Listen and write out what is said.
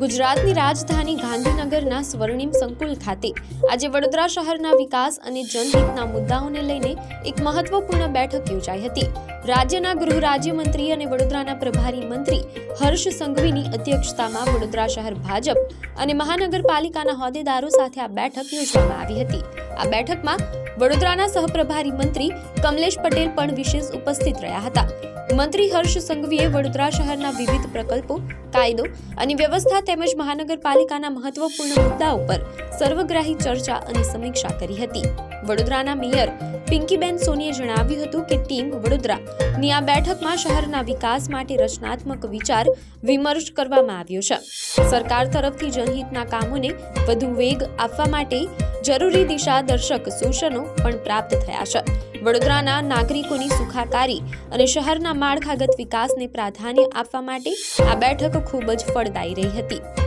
ગુજરાતની રાજધાની ગાંધીનગરના સ્વર્ણિમ સંકુલ ખાતે આજે વડોદરા શહેરના વિકાસ અને જનહિતના મુદ્દાઓને લઈને એક મહત્વપૂર્ણ બેઠક યોજાઈ હતી। રાજ્યના ગૃહ રાજ્યમંત્રી અને વડોદરાના પ્રભારી મંત્રી હર્ષ સંઘવીની અધ્યક્ષતામાં વડોદરા શહેર ભાજપ અને મહાનગરપાલિકાના હોદ્દેદારો સાથે આ બેઠક યોજવામાં આવી હતી। આ બેઠકમાં વડોદરાના સહપ્રભારી મંત્રી કમલેશ પટેલ પણ વિશેષ ઉપસ્થિત રહ્યા હતા। મંત્રી હર્ષ સંઘવીએ વડોદરા શહેરના વિવિધ પ્રકલ્પો, કાયદો અને વ્યવસ્થા તેમજ મહાનગરપાલિકાના મહત્વપૂર્ણ મુદ્દાઓ પર સર્વગ્રાહી ચર્ચા અને સમીક્ષા કરી હતી। વડોદરાના મેયર પિંકીબેન સોનીએ જણાવ્યું હતું કે ટીમ વડોદરાની આ બેઠકમાં શહેરના વિકાસ માટે રચનાત્મક વિચાર વિમર્શ કરવામાં આવ્યો છે। સરકાર તરફથી જનહિતના કામોને વધુ વેગ આપવા માટે જરૂરી દિશાદર્શક સૂચનો પણ પ્રાપ્ત થયા છે। વડોદરાના નાગરિકોની સુખાકારી અને શહેરના માળખાગત વિકાસને પ્રાધાન્ય આપવા માટે આ બેઠક ખૂબ જ ફળદાયી રહી હતી।